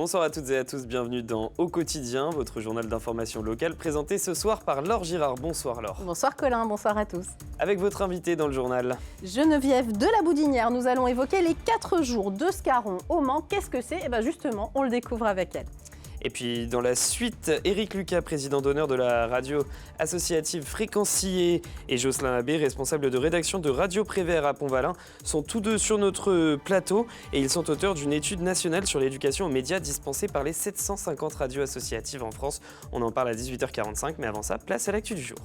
Bonsoir à toutes et à tous, bienvenue dans Au Quotidien, votre journal d'information locale présenté ce soir par Laure Girard. Bonsoir Laure. Bonsoir Colin, bonsoir à tous. Avec votre invité dans le journal. Geneviève de la Boudinière, nous allons évoquer les 4 jours de Scarron au Mans. Qu'est-ce que c'est ? Justement, on le découvre avec elle. Et puis dans la suite, Éric Lucas, président d'honneur de la radio associative Fréquencier, et Jocelyn Abbé, responsable de rédaction de Radio Prévert à Pont-Valin, sont tous deux sur notre plateau et ils sont auteurs d'une étude nationale sur l'éducation aux médias dispensée par les 750 radios associatives en France. On en parle à 18h45, mais avant ça, place à l'actu du jour.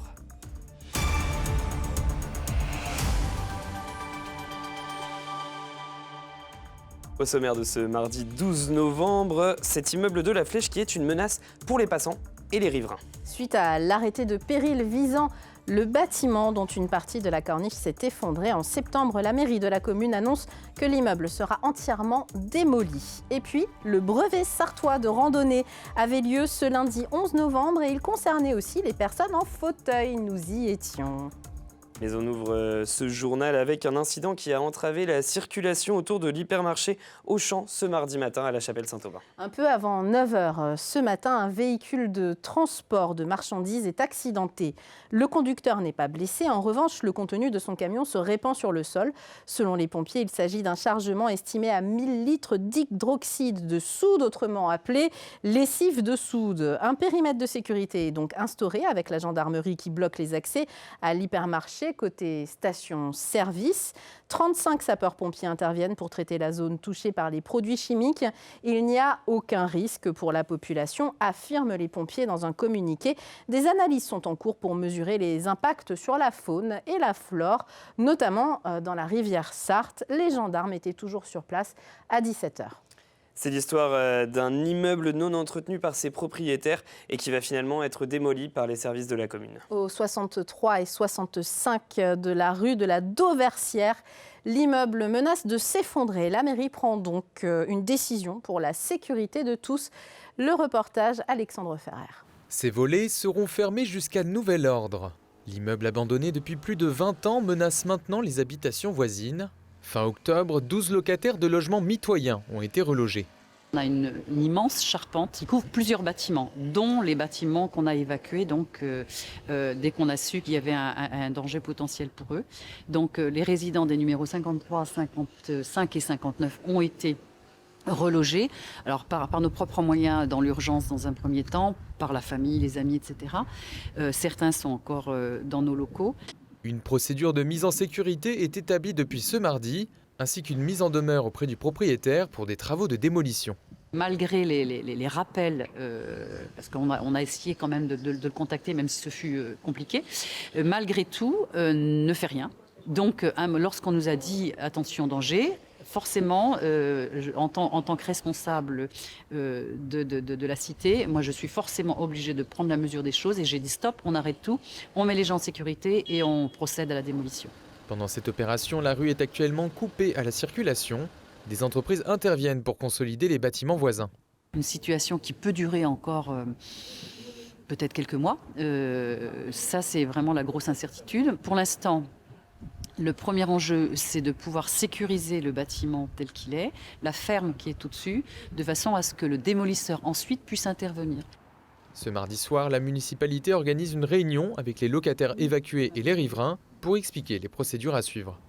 Au sommaire de ce mardi 12 novembre, cet immeuble de la Flèche qui est une menace pour les passants et les riverains. Suite à l'arrêté de péril visant le bâtiment dont une partie de la corniche s'est effondrée en septembre, la mairie de la commune annonce que l'immeuble sera entièrement démoli. Et puis, le brevet sartois de randonnée avait lieu ce lundi 11 novembre et il concernait aussi les personnes en fauteuil. Nous y étions. Mais on ouvre ce journal avec un incident qui a entravé la circulation autour de l'hypermarché Auchan ce mardi matin à la Chapelle-Saint-Aubin. Un peu avant 9h ce matin, un véhicule de transport de marchandises est accidenté. Le conducteur n'est pas blessé. En revanche, le contenu de son camion se répand sur le sol. Selon les pompiers, il s'agit d'un chargement estimé à 1000 litres d'hydroxyde de soude, autrement appelé lessive de soude. Un périmètre de sécurité est donc instauré avec la gendarmerie qui bloque les accès à l'hypermarché. Côté station-service, 35 sapeurs-pompiers interviennent pour traiter la zone touchée par les produits chimiques. Il n'y a aucun risque pour la population, affirment les pompiers dans un communiqué. Des analyses sont en cours pour mesurer les impacts sur la faune et la flore, notamment dans la rivière Sarthe. Les gendarmes étaient toujours sur place à 17h. C'est l'histoire d'un immeuble non entretenu par ses propriétaires et qui va finalement être démoli par les services de la commune. Au 63 et 65 de la rue de la Dauversière, l'immeuble menace de s'effondrer. La mairie prend donc une décision pour la sécurité de tous. Le reportage Alexandre Ferrer. Ces volets seront fermés jusqu'à nouvel ordre. L'immeuble abandonné depuis plus de 20 ans menace maintenant les habitations voisines. Fin octobre, 12 locataires de logements mitoyens ont été relogés. On a une immense charpente qui couvre plusieurs bâtiments, dont les bâtiments qu'on a évacués dès qu'on a su qu'il y avait un danger potentiel pour eux. Donc les résidents des numéros 53, 55 et 59 ont été relogés, alors par nos propres moyens dans l'urgence dans un premier temps, par la famille, les amis, etc. Certains sont encore dans nos locaux. Une procédure de mise en sécurité est établie depuis ce mardi, ainsi qu'une mise en demeure auprès du propriétaire pour des travaux de démolition. Malgré les rappels, parce qu'on a essayé quand même de le contacter, même si ce fut compliqué, malgré tout, ne fait rien. Donc, lorsqu'on nous a dit « attention, danger », forcément, en tant que responsable de la cité, moi je suis forcément obligée de prendre la mesure des choses et j'ai dit stop, on arrête tout, on met les gens en sécurité et on procède à la démolition. Pendant cette opération, la rue est actuellement coupée à la circulation. Des entreprises interviennent pour consolider les bâtiments voisins. Une situation qui peut durer encore peut-être quelques mois. Ça, c'est vraiment la grosse incertitude. Pour l'instant, le premier enjeu, c'est de pouvoir sécuriser le bâtiment tel qu'il est, la ferme qui est au-dessus, de façon à ce que le démolisseur ensuite puisse intervenir. Ce mardi soir, la municipalité organise une réunion avec les locataires évacués et les riverains pour expliquer les procédures à suivre.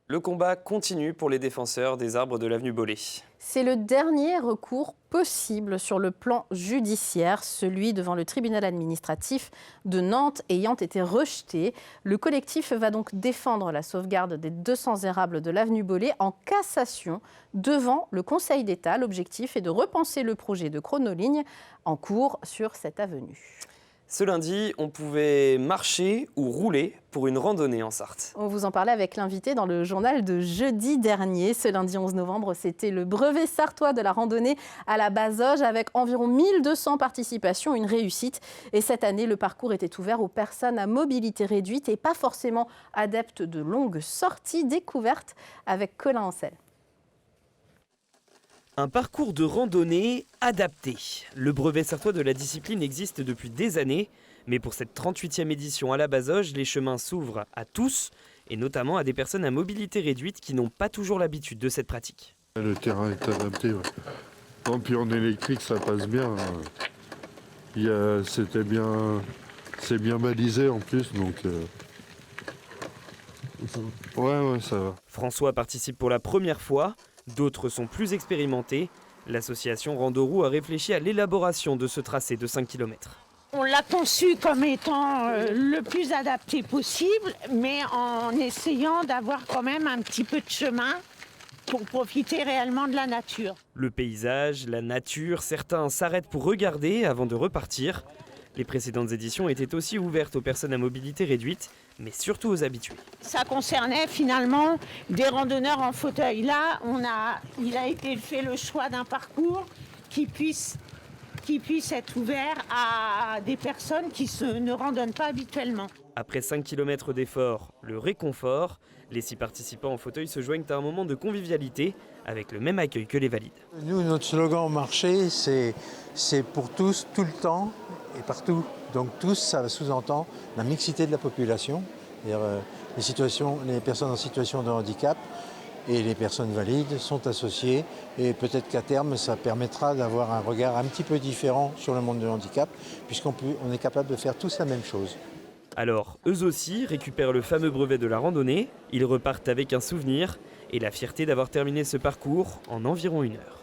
Le combat continue pour les défenseurs des arbres de l'avenue Bollé. C'est le dernier recours possible sur le plan judiciaire, celui devant le tribunal administratif de Nantes ayant été rejeté. Le collectif va donc défendre la sauvegarde des 200 érables de l'avenue Bollé en cassation devant le Conseil d'État. L'objectif est de repenser le projet de chronoligne en cours sur cette avenue. Ce lundi, on pouvait marcher ou rouler pour une randonnée en Sarthe. On vous en parlait avec l'invité dans le journal de jeudi dernier. Ce lundi 11 novembre, c'était le brevet sartois de la randonnée à la Bazoge avec environ 1200 participations, une réussite. Et cette année, le parcours était ouvert aux personnes à mobilité réduite et pas forcément adeptes de longues sorties. Découvertes avec Colin Ancel. Un parcours de randonnée adapté. Le brevet sartois de la discipline existe depuis des années, mais pour cette 38e édition à la Bazoge, les chemins s'ouvrent à tous, et notamment à des personnes à mobilité réduite qui n'ont pas toujours l'habitude de cette pratique. Le terrain est adapté, ouais. Non, puis en électrique, ça passe bien. C'est bien balisé en plus, donc... Ouais, ça va. François participe pour la première fois, d'autres sont plus expérimentés. L'association Randoroue a réfléchi à l'élaboration de ce tracé de 5 km. On l'a conçu comme étant le plus adapté possible, mais en essayant d'avoir quand même un petit peu de chemin pour profiter réellement de la nature. Le paysage, la nature, certains s'arrêtent pour regarder avant de repartir. Les précédentes éditions étaient aussi ouvertes aux personnes à mobilité réduite, mais surtout aux habitués. Ça concernait finalement des randonneurs en fauteuil. Là, il a été fait le choix d'un parcours qui puisse être ouvert à des personnes qui ne randonnent pas habituellement. Après 5 km d'effort, le réconfort, les 6 participants en fauteuil se joignent à un moment de convivialité avec le même accueil que les valides. Nous, notre slogan au marché, c'est pour tous, tout le temps et partout. Donc tous, ça sous-entend la mixité de la population, c'est-à-dire les personnes en situation de handicap et les personnes valides sont associées et peut-être qu'à terme, ça permettra d'avoir un regard un petit peu différent sur le monde du handicap puisqu'on est capable de faire tous la même chose. Alors, eux aussi récupèrent le fameux brevet de la randonnée, ils repartent avec un souvenir et la fierté d'avoir terminé ce parcours en environ 1 heure.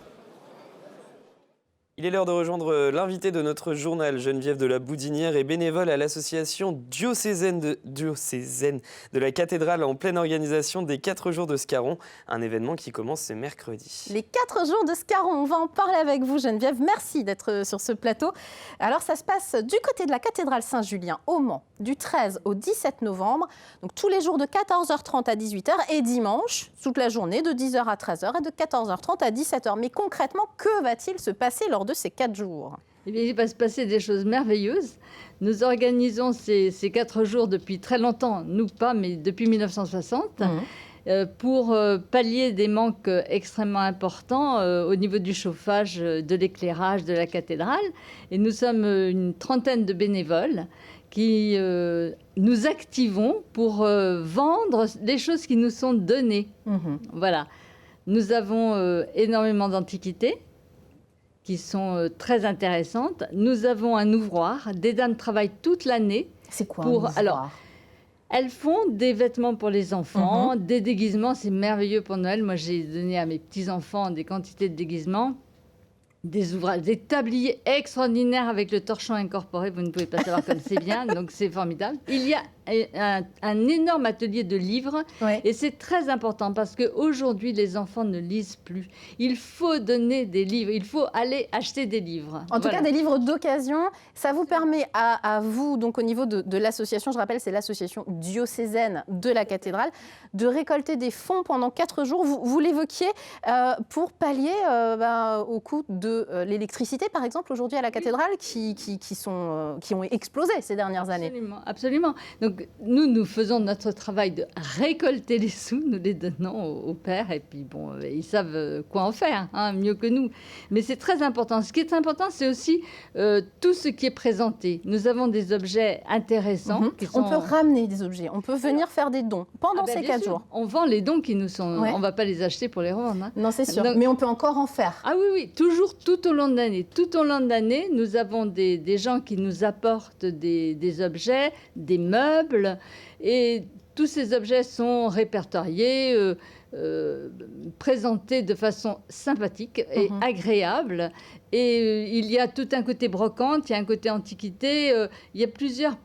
Il est l'heure de rejoindre l'invité de notre journal, Geneviève de la Boudinière, est bénévole à l'association diocésaine de la cathédrale en pleine organisation des 4 jours de Scarron, un événement qui commence ce mercredi. Les 4 jours de Scarron, on va en parler avec vous Geneviève, merci d'être sur ce plateau. Alors ça se passe du côté de la cathédrale Saint-Julien au Mans, du 13 au 17 novembre, donc tous les jours de 14h30 à 18h et dimanche, toute la journée de 10h à 13h et de 14h30 à 17h. Mais concrètement, que va-t-il se passer lors de ces 4 jours ? Eh bien, il va se passer des choses merveilleuses. Nous organisons ces 4 jours depuis très longtemps, nous pas, mais depuis 1960, pour pallier des manques extrêmement importants au niveau du chauffage, de l'éclairage de la cathédrale. Et nous sommes une trentaine de bénévoles qui nous activons pour vendre les choses qui nous sont données. Voilà. Nous avons énormément d'antiquités qui sont très intéressantes. Nous avons un ouvroir. Des dames travaillent toute l'année. C'est quoi un ouvroir ? Alors, elles font des vêtements pour les enfants, des déguisements. C'est merveilleux pour Noël. Moi, j'ai donné à mes petits-enfants des quantités de déguisements. Des ouvrages, des tabliers extraordinaires avec le torchon incorporé. Vous ne pouvez pas savoir comme c'est bien, donc c'est formidable. Il y a un énorme atelier de livres et c'est très important parce qu'aujourd'hui, les enfants ne lisent plus. Il faut donner des livres, il faut aller acheter des livres. En tout cas, des livres d'occasion. Ça vous permet à vous, donc au niveau de l'association, je rappelle, c'est l'association diocésaine de la cathédrale, de récolter des fonds pendant 4 jours. Vous l'évoquiez pour pallier au coût de l'électricité, par exemple, aujourd'hui à la cathédrale, qui ont explosé ces dernières années. Absolument, absolument. Donc, nous faisons notre travail de récolter les sous, nous les donnons aux pères, et puis bon, ils savent quoi en faire, mieux que nous. Mais c'est très important. Ce qui est important, c'est aussi tout ce qui est présenté. Nous avons des objets intéressants. On peut ramener des objets, on peut venir faire des dons pendant ces 4 jours. On vend les dons qui nous sont... On ne va pas les acheter pour les revendre. Non, c'est sûr, mais on peut encore en faire. Ah oui, toujours, tout au long de l'année. Tout au long de l'année, nous avons des gens qui nous apportent des objets, des meubles, et tous ces objets sont répertoriés, présentés de façon sympathique et agréable. Et il y a tout un côté brocante, il y a un côté antiquité, il y a plusieurs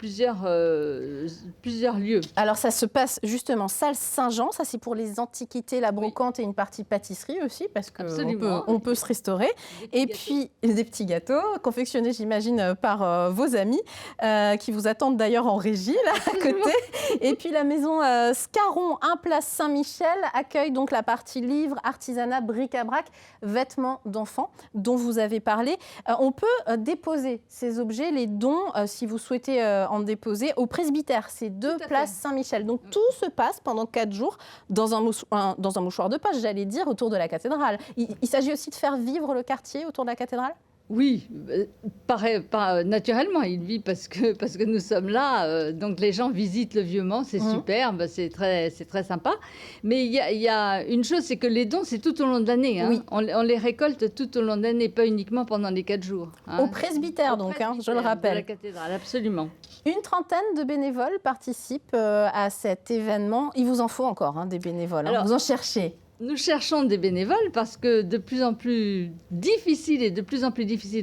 lieux. Alors ça se passe justement salle Saint-Jean, ça c'est pour les antiquités, la brocante et une partie pâtisserie aussi, parce qu'on peut se restaurer. Et puis des petits gâteaux confectionnés, j'imagine, par vos amis, qui vous attendent d'ailleurs en régie, là, à côté. Et puis la maison Scarron, 1 place Saint-Michel, accueille donc la partie livres, artisanat, bric-à-brac, vêtements d'enfants, dont vous avez parlé. On peut déposer ces objets, les dons, si vous souhaitez en déposer, au presbytère. C'est 2 places Saint-Michel. Donc tout se passe pendant 4 jours dans un mouchoir de poche, j'allais dire, autour de la cathédrale. Il s'agit aussi de faire vivre le quartier autour de la cathédrale ? Oui, naturellement, il vit parce que nous sommes là. Donc les gens visitent le Vieux-Mans, c'est superbe, c'est très sympa. Mais il y a une chose, c'est que les dons, c'est tout au long de l'année. Hein. Oui. On les récolte tout au long de l'année, pas uniquement pendant les 4 jours. Hein. Au presbytère, donc, je le rappelle. De la cathédrale, absolument. Une trentaine de bénévoles participent à cet événement. Il vous en faut encore des bénévoles, Alors, vous en cherchez. Nous cherchons des bénévoles parce que de plus en plus difficile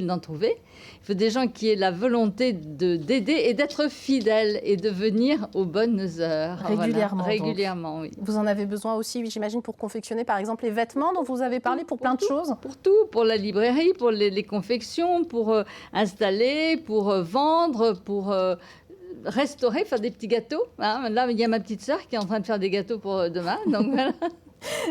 d'en trouver. Il faut des gens qui aient la volonté d'aider et d'être fidèles et de venir aux bonnes heures. Régulièrement. Voilà. Régulièrement, oui. Vous en avez besoin aussi, j'imagine, pour confectionner par exemple les vêtements dont vous avez parlé, pour plein de choses. Pour tout, pour la librairie, pour les confections, pour installer, pour vendre, pour restaurer, faire des petits gâteaux. Hein. Là, il y a ma petite sœur qui est en train de faire des gâteaux pour demain. Donc voilà.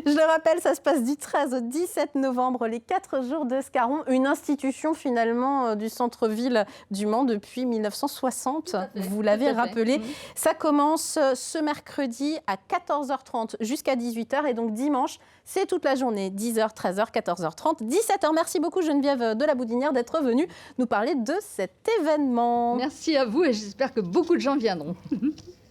Je le rappelle, ça se passe du 13 au 17 novembre, les 4 jours d'Escaron, une institution finalement du centre-ville du Mans depuis 1960. Vous l'avez rappelé. Ça commence ce mercredi à 14h30 jusqu'à 18h et donc dimanche, c'est toute la journée, 10h, 13h, 14h30, 17h. Merci beaucoup Geneviève de la Boudinière d'être venue nous parler de cet événement. Merci à vous et j'espère que beaucoup de gens viendront.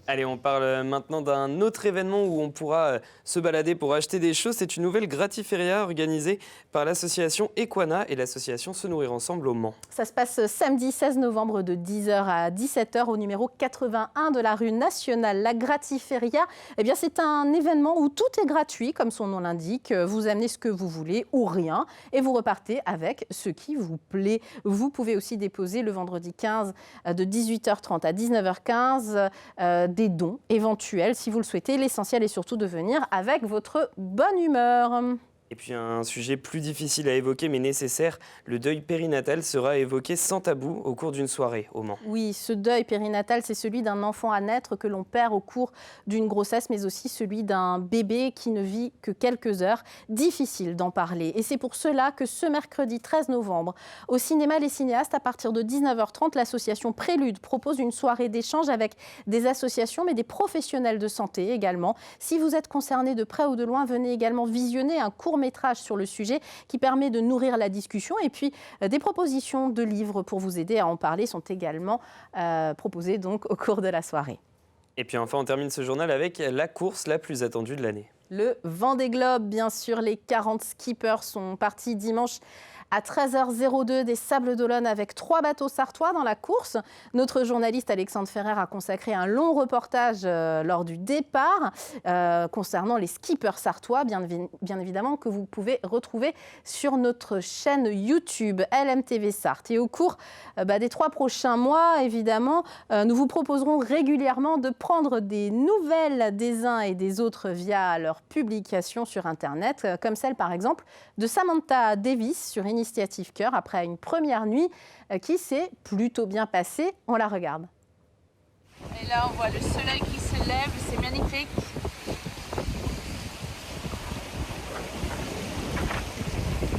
Allez, on parle maintenant d'un autre événement où on pourra se balader pour acheter des choses. C'est une nouvelle gratiféria organisée par l'association Equana et l'association Se Nourrir Ensemble au Mans. Ça se passe samedi 16 novembre de 10h à 17h au numéro 81 de la rue Nationale. La gratiféria, eh bien, c'est un événement où tout est gratuit, comme son nom l'indique. Vous amenez ce que vous voulez ou rien et vous repartez avec ce qui vous plaît. Vous pouvez aussi déposer le vendredi 15 de 18h30 à 19h15 des dons éventuels si vous le souhaitez. L'essentiel est surtout de venir avec votre bonne humeur. Et puis un sujet plus difficile à évoquer mais nécessaire, le deuil périnatal sera évoqué sans tabou au cours d'une soirée au Mans. Oui, ce deuil périnatal, c'est celui d'un enfant à naître que l'on perd au cours d'une grossesse, mais aussi celui d'un bébé qui ne vit que quelques heures. Difficile d'en parler. Et c'est pour cela que ce mercredi 13 novembre, au cinéma Les Cinéastes, à partir de 19h30, l'association Prélude propose une soirée d'échange avec des associations, mais des professionnels de santé également. Si vous êtes concerné de près ou de loin, venez également visionner un court-métrage sur le sujet qui permet de nourrir la discussion. Et puis, des propositions de livres pour vous aider à en parler sont également proposées donc, au cours de la soirée. Et puis enfin, on termine ce journal avec la course la plus attendue de l'année. Le Vendée Globe, bien sûr, les 40 skippers sont partis dimanche à 13h02 des Sables d'Olonne avec 3 bateaux sartois dans la course. Notre journaliste Alexandre Ferrer a consacré un long reportage lors du départ concernant les skippers sartois, bien évidemment, que vous pouvez retrouver sur notre chaîne YouTube LMTV Sarthe. Et au cours des 3 prochains mois, évidemment, nous vous proposerons régulièrement de prendre des nouvelles des uns et des autres via leurs publications sur Internet, comme celle par exemple de Samantha Davis sur Initiative Cœur après une première nuit qui s'est plutôt bien passée. On la regarde. Et là, on voit le soleil qui se lève, c'est magnifique.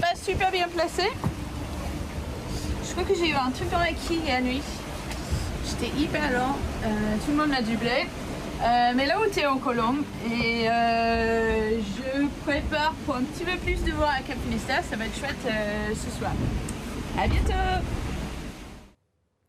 Pas super bien placé. Je crois que j'ai eu un truc dans la quille la nuit. J'étais hyper lent, tout le monde m'a doublé. Mais là où tu es en Colombe et je prépare pour un petit peu plus de voir à Cap Finistère, ça va être chouette ce soir. À bientôt.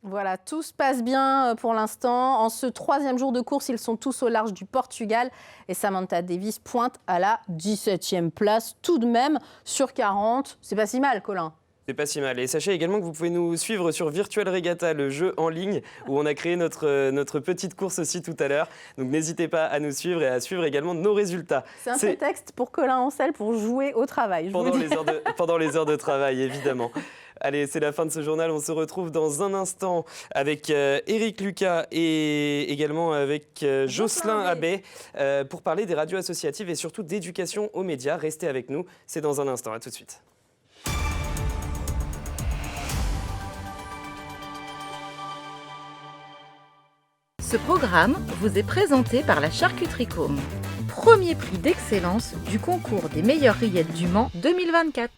Voilà, tout se passe bien pour l'instant. En ce 3e jour de course, ils sont tous au large du Portugal et Samantha Davis pointe à la 17e place tout de même sur 40. C'est pas si mal, Colin. C'est pas si mal. Et sachez également que vous pouvez nous suivre sur Virtual Regatta, le jeu en ligne, où on a créé notre petite course aussi tout à l'heure. Donc n'hésitez pas à nous suivre et à suivre également nos résultats. C'est un prétexte pour Colin Ancel pour jouer au travail. Pendant les heures de travail, évidemment. Allez, c'est la fin de ce journal. On se retrouve dans un instant avec Éric Lucas et également avec Jocelyn Abbé pour parler des radios associatives et surtout d'éducation aux médias. Restez avec nous, c'est dans un instant. À tout de suite. Ce programme vous est présenté par la Charcuterie Côme, premier prix d'excellence du concours des meilleures rillettes du Mans 2024.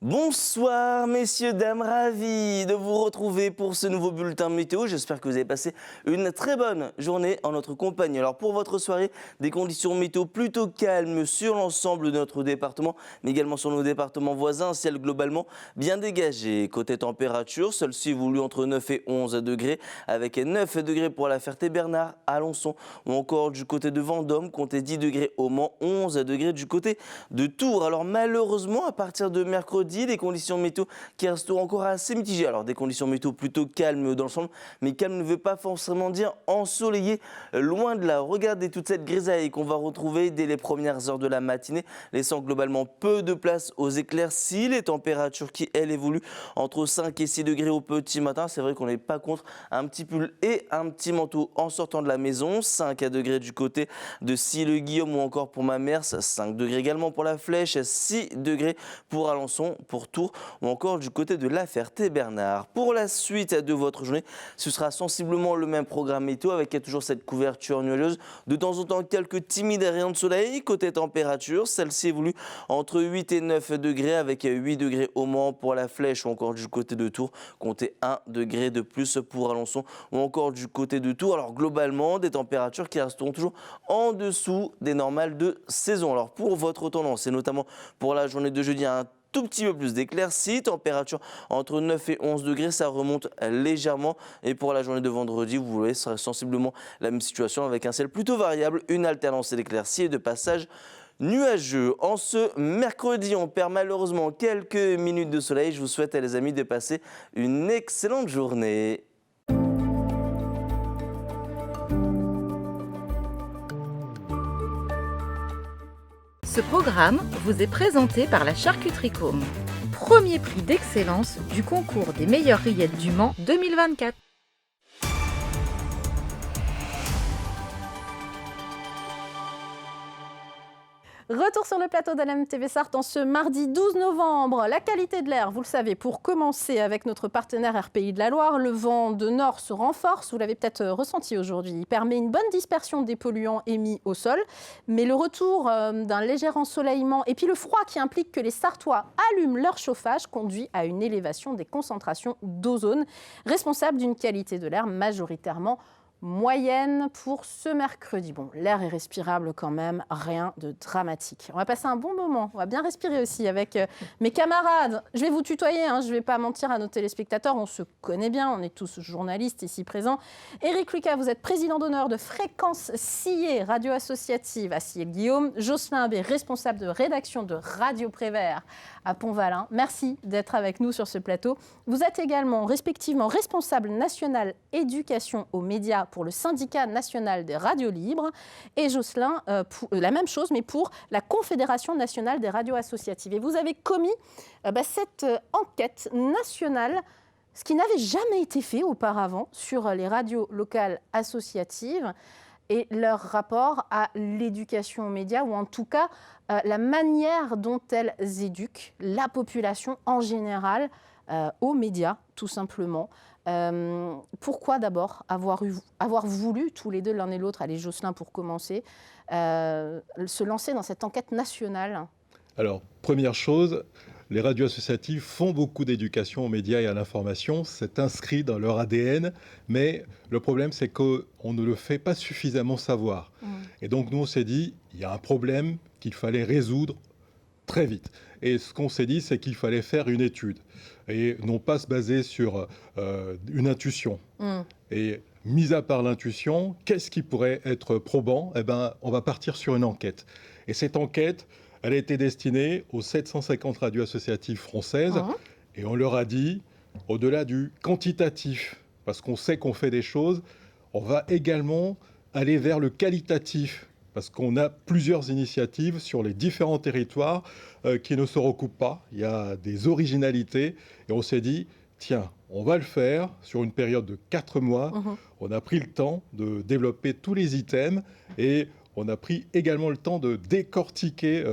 Bonsoir messieurs, dames, ravi de vous retrouver pour ce nouveau bulletin météo. J'espère que vous avez passé une très bonne journée en notre compagnie. Alors pour votre soirée, des conditions météo plutôt calmes sur l'ensemble de notre département, mais également sur nos départements voisins. Un ciel globalement bien dégagé. Côté température, celle-ci évolue entre 9 et 11 degrés, avec 9 degrés pour La Ferté-Bernard, Alençon, ou encore du côté de Vendôme, comptez 10 degrés au Mans, 11 degrés du côté de Tours. Alors malheureusement, à partir de mercredi, des conditions météo qui resteront encore assez mitigées. Alors des conditions météo plutôt calmes dans l'ensemble, mais calme ne veut pas forcément dire ensoleillé, loin de là. Regardez toute cette grisaille qu'on va retrouver dès les premières heures de la matinée, laissant globalement peu de place aux éclaircies. Les températures qui, elles, évoluent entre 5 et 6 degrés au petit matin. C'est vrai qu'on n'est pas contre un petit pull et un petit manteau en sortant de la maison. 5 degrés du côté de Sille-Guillaume ou encore pour Mamers, 5 degrés également pour La Flèche, 6 degrés pour Alençon, pour Tours ou encore du côté de La Ferté-Bernard. Pour la suite de votre journée, ce sera sensiblement le même programme météo avec toujours cette couverture nuageuse. De temps en temps, quelques timides rayons de soleil. Côté température, celle-ci évolue entre 8 et 9 degrés avec 8 degrés au Mans pour La Flèche ou encore du côté de Tours. Comptez 1 degré de plus pour Alençon ou encore du côté de Tours. Alors globalement, des températures qui resteront toujours en dessous des normales de saison. Alors pour votre tendance, et notamment pour la journée de jeudi, un tout petit peu plus d'éclaircies, température entre 9 et 11 degrés, ça remonte légèrement. Et pour la journée de vendredi, vous voyez, ce sera sensiblement la même situation avec un ciel plutôt variable, une alternance d'éclaircies et de passages nuageux. En ce mercredi, on perd malheureusement quelques minutes de soleil. Je vous souhaite, les amis, de passer une excellente journée. Ce programme vous est présenté par la Charcuterie Côme, premier prix d'excellence du concours des meilleures rillettes du Mans 2024. Retour sur le plateau d'LMTV Sarthe en ce mardi 12 novembre. La qualité de l'air, vous le savez, pour commencer avec notre partenaire RPI de la Loire, le vent de nord se renforce, vous l'avez peut-être ressenti aujourd'hui. Il permet une bonne dispersion des polluants émis au sol, mais le retour d'un léger ensoleillement et puis le froid qui implique que les Sartois allument leur chauffage conduit à une élévation des concentrations d'ozone, responsable d'une qualité de l'air majoritairement moyenne pour ce mercredi. Bon, l'air est respirable quand même, rien de dramatique. On va passer un bon moment, on va bien respirer aussi avec mes camarades. Je vais vous tutoyer, je ne vais pas mentir à nos téléspectateurs, on se connaît bien, on est tous journalistes ici présents. Éric Lucas, vous êtes président d'honneur de Fréquence Sillé, radio associative à Sille-Guillaume. Jocelyn Abbé, responsable de rédaction de Radio Prévert à Pont-Valin. Merci d'être avec nous sur ce plateau. Vous êtes également respectivement responsable national éducation aux médias pour le syndicat national des radios libres et Jocelyn, la même chose mais pour la Confédération nationale des radios associatives. Et vous avez commis cette enquête nationale, ce qui n'avait jamais été fait auparavant sur les radios locales associatives et leur rapport à l'éducation aux médias, ou en tout cas la manière dont elles éduquent la population en général aux médias, tout simplement. Pourquoi d'abord avoir voulu, tous les deux, l'un et l'autre, allez Jocelyn pour commencer, se lancer dans cette enquête nationale? Alors, première chose, les radios associatives font beaucoup d'éducation aux médias et à l'information, c'est inscrit dans leur ADN, mais le problème c'est qu'on ne le fait pas suffisamment savoir. Et donc nous on s'est dit, il y a un problème qu'il fallait résoudre très vite. Et ce qu'on s'est dit, c'est qu'il fallait faire une étude et non pas se baser sur une intuition. Et mis à part l'intuition, qu'est-ce qui pourrait être probant? Eh ben, on va partir sur une enquête. Et cette enquête, elle a été destinée aux 750 radios associatives françaises. Et on leur a dit, au-delà du quantitatif, parce qu'on sait qu'on fait des choses, on va également aller vers le qualitatif. Parce qu'on a plusieurs initiatives sur les différents territoires qui ne se recoupent pas. Il y a des originalités. Et on s'est dit, tiens, on va le faire sur une période de 4 mois. On a pris le temps de développer tous les items et on a pris également le temps de décortiquer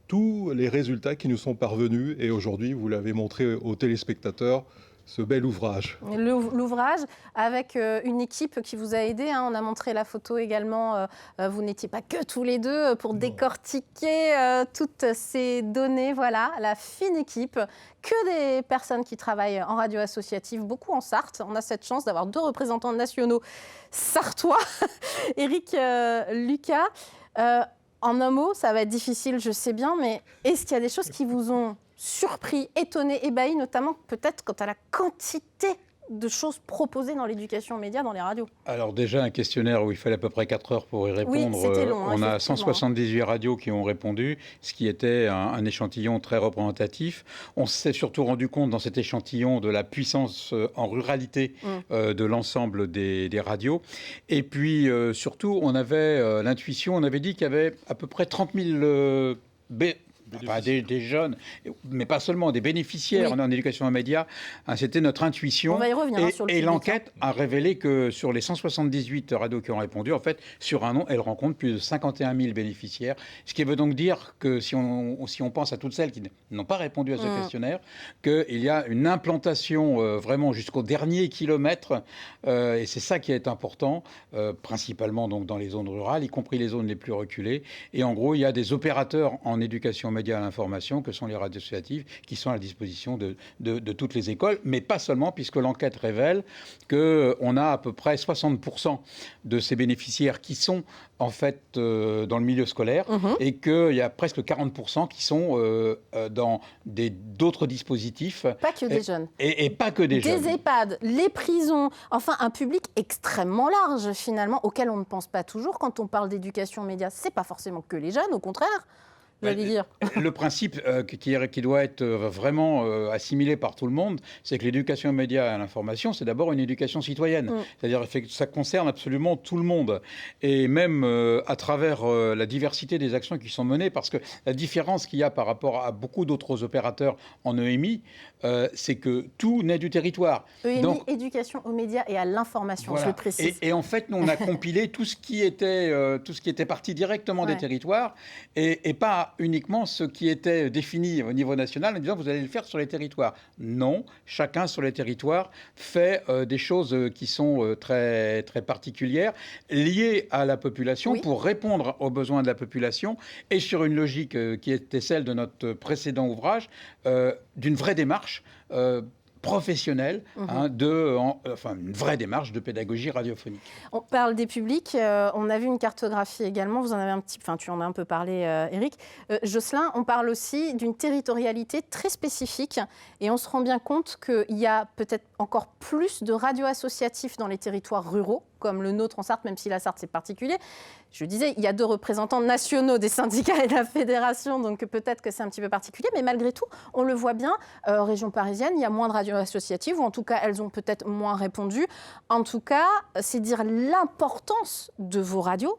tous les résultats qui nous sont parvenus. Et aujourd'hui, vous l'avez montré aux téléspectateurs, ce bel ouvrage. L'ouvrage avec une équipe qui vous a aidé. On a montré la photo également. Vous n'étiez pas que tous les deux pour décortiquer toutes ces données. Voilà, la fine équipe. Que des personnes qui travaillent en radio associative, beaucoup en Sarthe. On a cette chance d'avoir 2 représentants nationaux sartois. Éric, Lucas, en un mot, ça va être difficile, je sais bien, mais est-ce qu'il y a des choses qui vous ont surpris, étonné, ébahi, notamment peut-être quant à la quantité de choses proposées dans l'éducation aux médias, dans les radios? Alors déjà, un questionnaire où il fallait à peu près 4 heures pour y répondre. Oui, c'était long, on a 178 radios qui ont répondu, ce qui était un échantillon très représentatif. On s'est surtout rendu compte dans cet échantillon de la puissance en ruralité de l'ensemble des radios. Et puis surtout, on avait l'intuition, on avait dit qu'il y avait à peu près 30 000 des jeunes, mais pas seulement, des bénéficiaires en éducation aux médias. C'était notre intuition. On va y revenir sur le public, l'enquête a révélé que sur les 178 radios qui ont répondu, en fait, sur un an, elle rencontre plus de 51 000 bénéficiaires. Ce qui veut donc dire que si on pense à toutes celles qui n'ont pas répondu à ce questionnaire, qu'il y a une implantation vraiment jusqu'au dernier kilomètre. Et c'est ça qui est important, principalement donc dans les zones rurales, y compris les zones les plus reculées. Et en gros, il y a des opérateurs en éducation aux médias à l'information, que sont les radios associatives, qui sont à la disposition de toutes les écoles, mais pas seulement, puisque l'enquête révèle qu'on a à peu près 60% de ces bénéficiaires qui sont en fait dans le milieu scolaire et qu'il y a presque 40% qui sont dans d'autres dispositifs. Pas que des jeunes. Et pas que des jeunes. Des EHPAD, les prisons, enfin un public extrêmement large finalement, auquel on ne pense pas toujours quand on parle d'éducation aux médias. C'est pas forcément que les jeunes, au contraire. Le principe qui doit être vraiment assimilé par tout le monde, c'est que l'éducation aux médias et à l'information, c'est d'abord une éducation citoyenne. C'est-à-dire que ça concerne absolument tout le monde. Et même à travers la diversité des actions qui sont menées, parce que la différence qu'il y a par rapport à beaucoup d'autres opérateurs en EMI, c'est que tout naît du territoire. EMI, donc, éducation aux médias et à l'information, voilà. Je le précise. Et en fait, nous, on a compilé tout ce qui était parti directement des territoires et pas uniquement ce qui était défini au niveau national en disant vous allez le faire sur les territoires. Non, chacun sur les territoires fait des choses qui sont très, très particulières, liées à la population pour répondre aux besoins de la population et sur une logique qui était celle de notre précédent ouvrage, d'une vraie démarche professionnelle, une vraie démarche de pédagogie radiophonique. On parle des publics, on a vu une cartographie également, vous en avez tu en as un peu parlé, Éric. Jocelyn, on parle aussi d'une territorialité très spécifique et on se rend bien compte qu'il y a peut-être encore plus de radios associatifs dans les territoires ruraux, comme le nôtre en Sarthe, même si la Sarthe c'est particulier. Je disais, il y a 2 représentants nationaux des syndicats et de la fédération, donc peut-être que c'est un petit peu particulier, mais malgré tout, on le voit bien, région parisienne, il y a moins de radios associatives, ou en tout cas, elles ont peut-être moins répondu. En tout cas, c'est dire l'importance de vos radios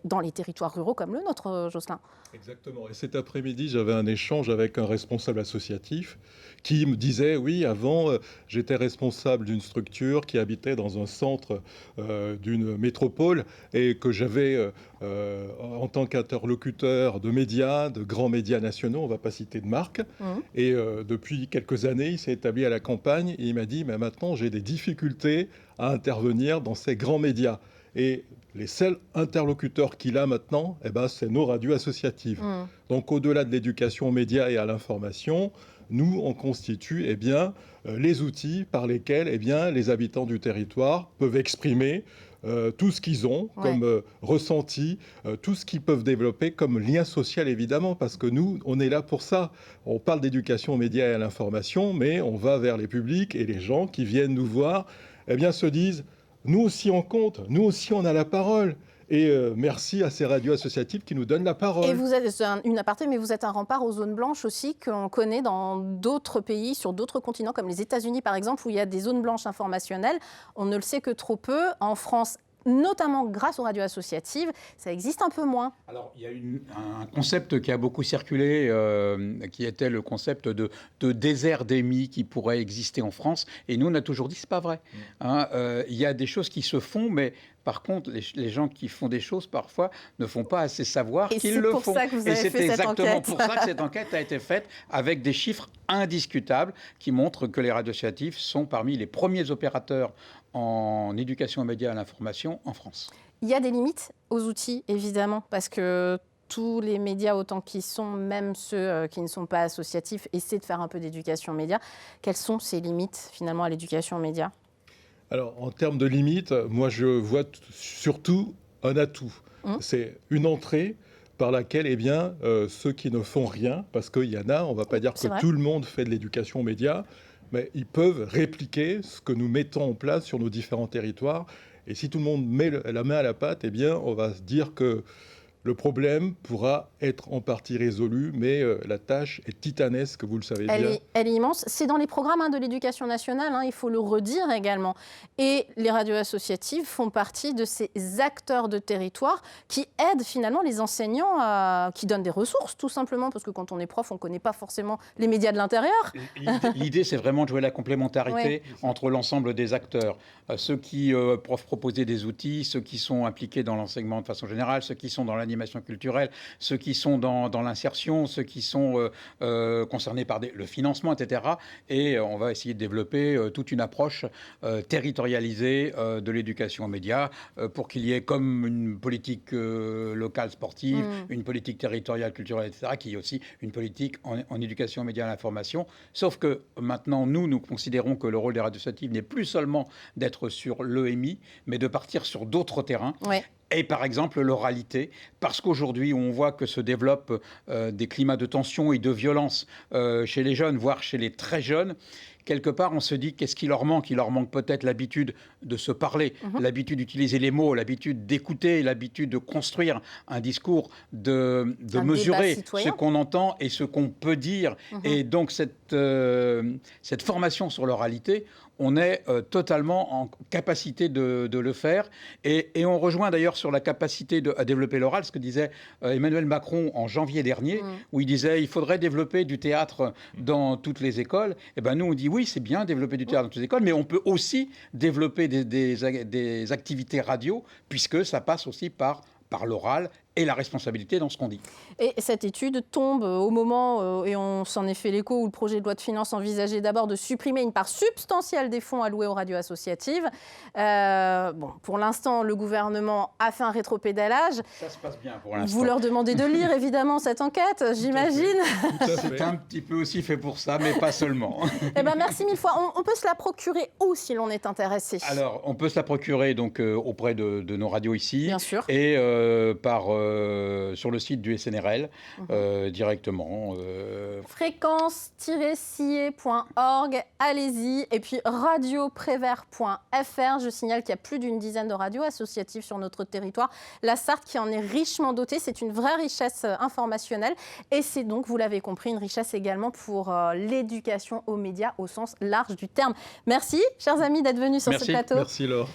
dans les territoires ruraux comme le nôtre, Jocelyn. Exactement. Et cet après-midi, j'avais un échange avec un responsable associatif qui me disait, oui, avant, j'étais responsable d'une structure qui habitait dans un centre d'une métropole et que j'avais, en tant qu'interlocuteur de médias, de grands médias nationaux, on ne va pas citer de marque. Et depuis quelques années, il s'est établi à la campagne et il m'a dit, mais maintenant, j'ai des difficultés à intervenir dans ces grands médias. Et les seuls interlocuteurs qu'il a maintenant, c'est nos radios associatives. Donc, au-delà de l'éducation aux médias et à l'information, nous, on constitue les outils par lesquels les habitants du territoire peuvent exprimer tout ce qu'ils ont comme ressenti, tout ce qu'ils peuvent développer comme lien social, évidemment, parce que nous, on est là pour ça. On parle d'éducation aux médias et à l'information, mais on va vers les publics et les gens qui viennent nous voir, se disent nous aussi on compte, nous aussi on a la parole. Et merci à ces radios associatives qui nous donnent la parole. Et vous êtes une aparté, mais vous êtes un rempart aux zones blanches aussi que l'on connaît dans d'autres pays, sur d'autres continents, comme les États-Unis par exemple, où il y a des zones blanches informationnelles. On ne le sait que trop peu. En France, notamment grâce aux radios associatives, ça existe un peu moins. Alors, il y a un concept qui a beaucoup circulé, qui était le concept de désert d'émis qui pourrait exister en France. Et nous, on a toujours dit, c'est pas vrai. Il y a des choses qui se font, mais par contre, les gens qui font des choses, parfois, ne font pas assez savoir qu'ils le font. Et c'est exactement pour ça que cette enquête a été faite avec des chiffres indiscutables qui montrent que les radios associatives sont parmi les premiers opérateurs en éducation aux médias et à l'information en France. Il y a des limites aux outils, évidemment, parce que tous les médias, autant qu'ils sont, même ceux qui ne sont pas associatifs, essaient de faire un peu d'éducation aux médias. Quelles sont ces limites, finalement, à l'éducation aux médias ? Alors, en termes de limites, moi, je vois surtout un atout. C'est une entrée par laquelle, eh bien, ceux qui ne font rien, parce qu'il y en a, on ne va pas dire que tout le monde fait de l'éducation aux médias, mais ils peuvent répliquer ce que nous mettons en place sur nos différents territoires. Et si tout le monde met la main à la pâte, eh bien, on va se dire que le problème pourra être en partie résolu, mais la tâche est titanesque, vous le savez bien. Elle est immense. C'est dans les programmes de l'éducation nationale, il faut le redire également. Et les radios associatives font partie de ces acteurs de territoire qui aident finalement les enseignants, qui donnent des ressources tout simplement, parce que quand on est prof, on ne connaît pas forcément les médias de l'intérieur. L'idée, c'est vraiment de jouer la complémentarité entre l'ensemble des acteurs. Ceux qui proposer des outils, ceux qui sont impliqués dans l'enseignement de façon générale, ceux qui sont dans l'animation culturelle, ceux qui sont dans l'insertion, ceux qui sont concernés par le financement, etc. Et on va essayer de développer toute une approche territorialisée de l'éducation aux médias pour qu'il y ait comme une politique locale sportive, une politique territoriale culturelle, etc., qui est aussi une politique en éducation aux médias et à l'information. Sauf que maintenant, nous considérons que le rôle des radios associatives n'est plus seulement d'être sur l'EMI, mais de partir sur d'autres terrains. Ouais. Et par exemple l'oralité, parce qu'aujourd'hui on voit que se développent des climats de tension et de violence chez les jeunes, voire chez les très jeunes. Quelque part, on se dit qu'est-ce qui leur manque ? Il leur manque peut-être l'habitude de se parler, l'habitude d'utiliser les mots, l'habitude d'écouter, l'habitude de construire un discours, de mesurer ce qu'on entend et ce qu'on peut dire. Et donc cette formation sur l'oralité, on est totalement en capacité de le faire. Et on rejoint d'ailleurs sur la capacité à développer l'oral, ce que disait Emmanuel Macron en janvier dernier, où il disait il faudrait développer du théâtre dans toutes les écoles. Et ben nous, on dit oui, c'est bien développer du théâtre dans toutes les écoles, mais on peut aussi développer des activités radio, puisque ça passe aussi par l'oral et la responsabilité dans ce qu'on dit. Et cette étude tombe au moment, et on s'en est fait l'écho, où le projet de loi de finances envisageait d'abord de supprimer une part substantielle des fonds alloués aux radios associatives. Pour l'instant, le gouvernement a fait un rétropédalage. Ça se passe bien pour l'instant. Vous leur demandez de lire, évidemment, cette enquête, j'imagine. C'est un petit peu aussi fait pour ça, mais pas seulement. Eh ben, merci mille fois. On peut se la procurer où, si l'on est intéressé ? Alors, on peut se la procurer donc, auprès de nos radios ici. Bien sûr. Et sur le site du SNRL directement. Fréquence-cier.org, allez-y. Et puis radioprévert.fr. Je signale qu'il y a plus d'une dizaine de radios associatives sur notre territoire. La Sarthe qui en est richement dotée, c'est une vraie richesse informationnelle. Et c'est donc, vous l'avez compris, une richesse également pour l'éducation aux médias au sens large du terme. Merci, chers amis, d'être venus sur ce plateau. Merci Laure.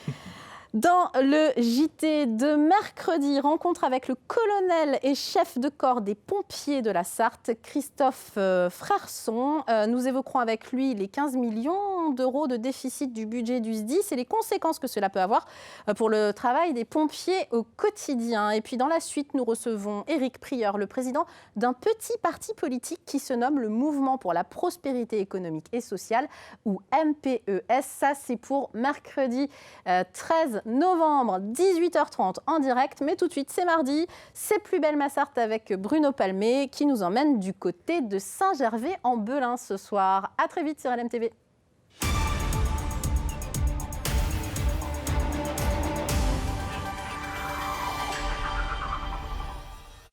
Dans le JT de mercredi, rencontre avec le colonel et chef de corps des pompiers de la Sarthe, Christophe Frerson. Nous évoquerons avec lui les 15 millions d'euros de déficit du budget du SDIS et les conséquences que cela peut avoir pour le travail des pompiers au quotidien. Et puis dans la suite, nous recevons Éric Prieur, le président d'un petit parti politique qui se nomme le Mouvement pour la prospérité économique et sociale, ou MPES. Ça, c'est pour mercredi 13 novembre, 18h30 en direct. Mais tout de suite, c'est mardi, c'est Plus belle ma Sarthe avec Bruno Palmé qui nous emmène du côté de Saint-Gervais en Belin ce soir. À très vite sur LMTV.